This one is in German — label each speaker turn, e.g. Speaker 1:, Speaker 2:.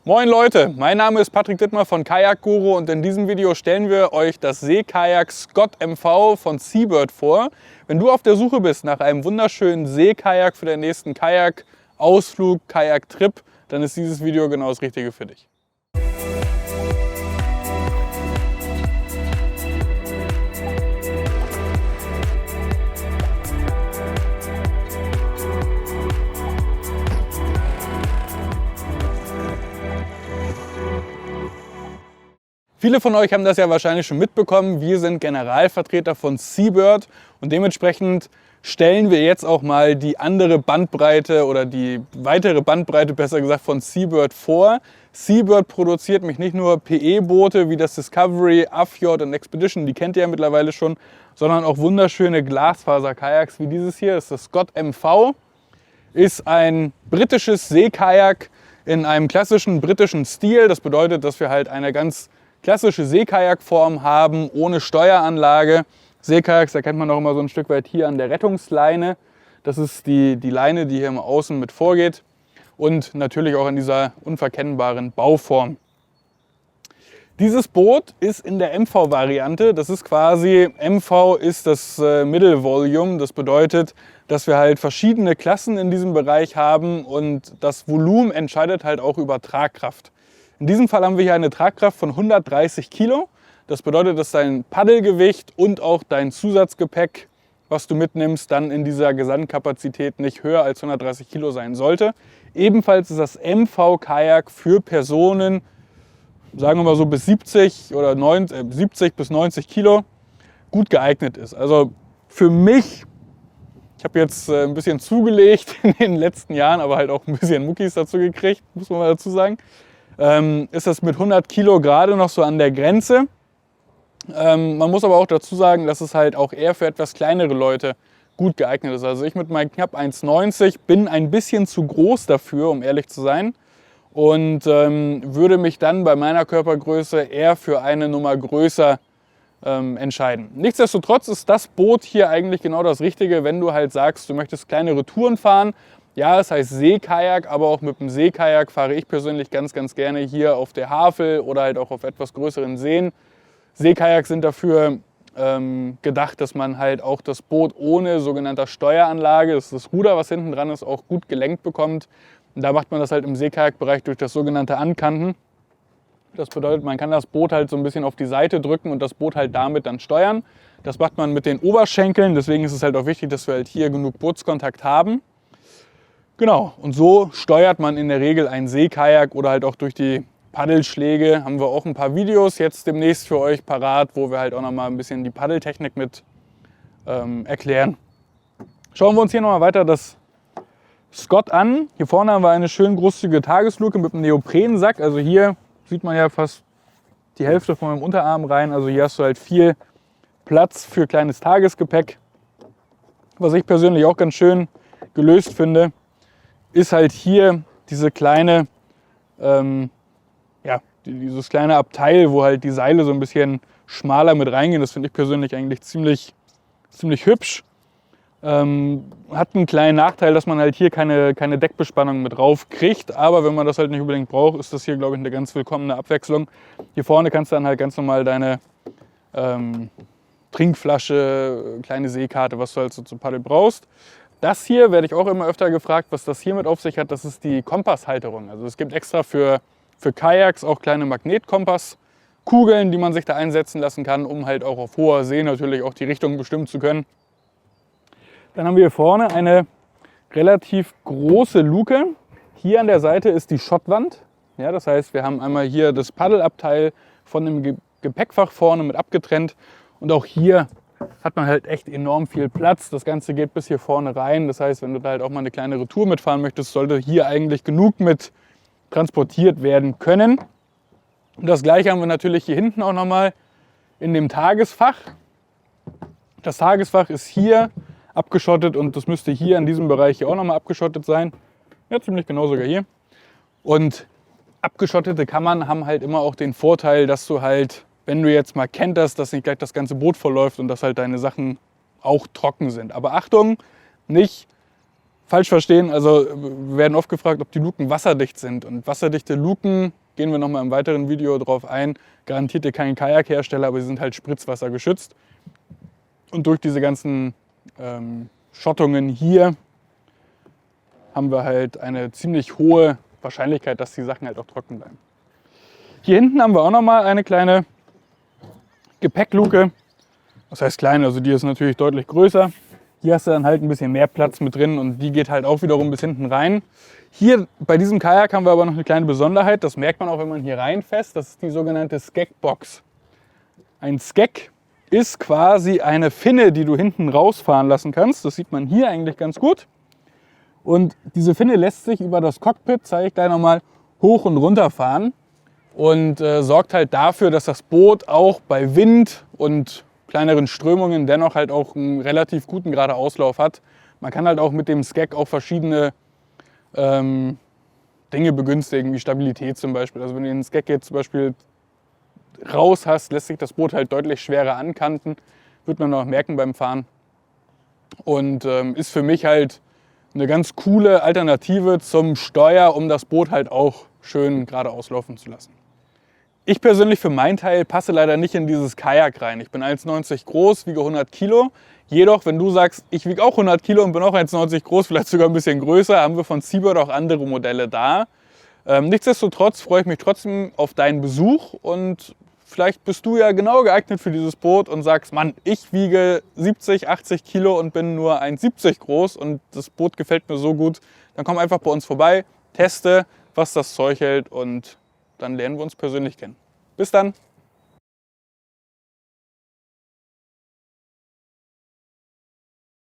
Speaker 1: Moin Leute, mein Name ist Patrick Dittmar von Kajak Guru und in diesem Video stellen wir euch das Seekajak Scott MV von Seabird vor. Wenn du auf der Suche bist nach einem wunderschönen Seekajak für den nächsten Kajak-Ausflug, Kajak-Trip, dann ist dieses Video genau das Richtige für dich. Viele von euch haben das ja wahrscheinlich schon mitbekommen. Wir sind Generalvertreter von Seabird und dementsprechend stellen wir jetzt auch mal die andere Bandbreite oder die weitere Bandbreite, besser gesagt, von Seabird vor. Seabird produziert mich nicht nur PE-Boote wie das Discovery, Afjord und Expedition, die kennt ihr ja mittlerweile schon, sondern auch wunderschöne Glasfaser-Kajaks wie dieses hier. Das ist das Scott MV, ist ein britisches Seekajak in einem klassischen britischen Stil. Das bedeutet, dass wir halt eine ganz klassische Seekajakform haben, ohne Steueranlage. Seekajaks erkennt man auch immer so ein Stück weit hier an der Rettungsleine. Das ist die Leine, die hier im Außen mit vorgeht. Und natürlich auch in dieser unverkennbaren Bauform. Dieses Boot ist in der MV-Variante. Das ist quasi, MV ist das Middle Volume. Das bedeutet, dass wir halt verschiedene Klassen in diesem Bereich haben und das Volumen entscheidet halt auch über Tragkraft. In diesem Fall haben wir hier eine Tragkraft von 130 Kilo. Das bedeutet, dass dein Paddelgewicht und auch dein Zusatzgepäck, was du mitnimmst, dann in dieser Gesamtkapazität nicht höher als 130 Kilo sein sollte. Ebenfalls ist das MV-Kajak für Personen, sagen wir mal so bis 70 oder 70 bis 90 Kilo, gut geeignet ist. Also für mich, ich habe jetzt ein bisschen zugelegt in den letzten Jahren, aber halt auch ein bisschen Muckis dazu gekriegt, muss man mal dazu sagen. Ist das mit 100 Kilo gerade noch so an der Grenze. Man muss aber auch dazu sagen, dass es halt auch eher für etwas kleinere Leute gut geeignet ist. Also ich mit meinen knapp 1,90 bin ein bisschen zu groß dafür, um ehrlich zu sein. Und würde mich dann bei meiner Körpergröße eher für eine Nummer größer entscheiden. Nichtsdestotrotz ist das Boot hier eigentlich genau das Richtige, wenn du halt sagst, du möchtest kleinere Touren fahren. Ja, es heißt Seekajak, aber auch mit dem Seekajak fahre ich persönlich ganz gerne hier auf der Havel oder halt auch auf etwas größeren Seen. Seekajaks sind dafür gedacht, dass man halt auch das Boot ohne sogenannter Steueranlage, das ist das Ruder, was hinten dran ist, auch gut gelenkt bekommt. Und da macht man das halt im Seekajakbereich durch das sogenannte Ankanten. Das bedeutet, man kann das Boot halt so ein bisschen auf die Seite drücken und das Boot halt damit dann steuern. Das macht man mit den Oberschenkeln, deswegen ist es halt auch wichtig, dass wir halt hier genug Bootskontakt haben. Genau, und so steuert man in der Regel ein Seekajak oder halt auch durch die Paddelschläge. Haben wir auch ein paar Videos jetzt demnächst für euch parat, wo wir halt auch nochmal ein bisschen die Paddeltechnik mit erklären. Schauen wir uns hier nochmal weiter das Scott an. Hier vorne haben wir eine schön großzügige Tagesluke mit einem Neoprensack. Also hier sieht man ja fast die Hälfte von meinem Unterarm rein. Also hier hast du halt viel Platz für kleines Tagesgepäck. Was ich persönlich auch ganz schön gelöst finde, ist halt hier diese kleine, dieses kleine Abteil, wo halt die Seile so ein bisschen schmaler mit reingehen. Das finde ich persönlich eigentlich ziemlich hübsch. Hat einen kleinen Nachteil, dass man halt hier keine Deckbespannung mit drauf kriegt. Aber wenn man das halt nicht unbedingt braucht, ist das hier, glaube ich, eine ganz willkommene Abwechslung. Hier vorne kannst du dann halt ganz normal deine Trinkflasche, kleine Seekarte, was du halt so zum Paddeln brauchst. Das hier werde ich auch immer öfter gefragt, was das hier mit auf sich hat. Das ist die Kompasshalterung. Also es gibt extra für Kajaks auch kleine Magnetkompasskugeln, die man sich da einsetzen lassen kann, um halt auch auf hoher See natürlich auch die Richtung bestimmen zu können. Dann haben wir hier vorne eine relativ große Luke. Hier an der Seite ist die Schottwand. Ja, das heißt, wir haben einmal hier das Paddelabteil von dem Gepäckfach vorne mit abgetrennt. Und auch hier hat man halt echt enorm viel Platz. Das Ganze geht bis hier vorne rein. Das heißt, wenn du da halt auch mal eine kleinere Tour mitfahren möchtest, sollte hier eigentlich genug mit transportiert werden können. Und das gleiche haben wir natürlich hier hinten auch nochmal in dem Tagesfach. Das Tagesfach ist hier abgeschottet und das müsste hier in diesem Bereich hier auch nochmal abgeschottet sein. Ja, ziemlich genau sogar hier. Und abgeschottete Kammern haben halt immer auch den Vorteil, dass du halt, wenn du jetzt mal kenterst, dass nicht gleich das ganze Boot vollläuft und dass halt deine Sachen auch trocken sind. Aber Achtung, nicht falsch verstehen, also wir werden oft gefragt, ob die Luken wasserdicht sind. Und wasserdichte Luken, gehen wir nochmal im weiteren Video drauf ein, garantiert dir kein Kajakhersteller, aber sie sind halt spritzwassergeschützt. Und durch diese ganzen Schottungen hier haben wir halt eine ziemlich hohe Wahrscheinlichkeit, dass die Sachen halt auch trocken bleiben. Hier hinten haben wir auch nochmal eine kleine Gepäckluke. Das heißt klein, also die ist natürlich deutlich größer. Hier hast du dann halt ein bisschen mehr Platz mit drin und die geht halt auch wiederum bis hinten rein. Hier bei diesem Kajak haben wir aber noch eine kleine Besonderheit. Das merkt man auch, wenn man hier reinfasst. Das ist die sogenannte Skeg-Box. Ein Skeg ist quasi eine Finne, die du hinten rausfahren lassen kannst. Das sieht man hier eigentlich ganz gut. Und diese Finne lässt sich über das Cockpit, zeige ich gleich nochmal, hoch und runter fahren. Und sorgt halt dafür, dass das Boot auch bei Wind und kleineren Strömungen dennoch halt auch einen relativ guten gerade Auslauf hat. Man kann halt auch mit dem Skeg auch verschiedene Dinge begünstigen, wie Stabilität zum Beispiel. Also wenn du den Skeg jetzt zum Beispiel raus hast, lässt sich das Boot halt deutlich schwerer ankanten. Wird man auch merken beim Fahren. Und ist für mich halt eine ganz coole Alternative zum Steuer, um das Boot halt auch schön gerade auslaufen zu lassen. Ich persönlich für meinen Teil passe leider nicht in dieses Kajak rein. Ich bin 1,90 groß, wiege 100 Kilo. Jedoch, wenn du sagst, ich wiege auch 100 Kilo und bin auch 1,90 groß, vielleicht sogar ein bisschen größer, haben wir von Seabird auch andere Modelle da. Nichtsdestotrotz freue ich mich trotzdem auf deinen Besuch und vielleicht bist du ja genau geeignet für dieses Boot und sagst, Mann, ich wiege 70, 80 Kilo und bin nur 1,70 groß und das Boot gefällt mir so gut. Dann komm einfach bei uns vorbei, teste, was das Zeug hält und dann lernen wir uns persönlich kennen. Bis dann!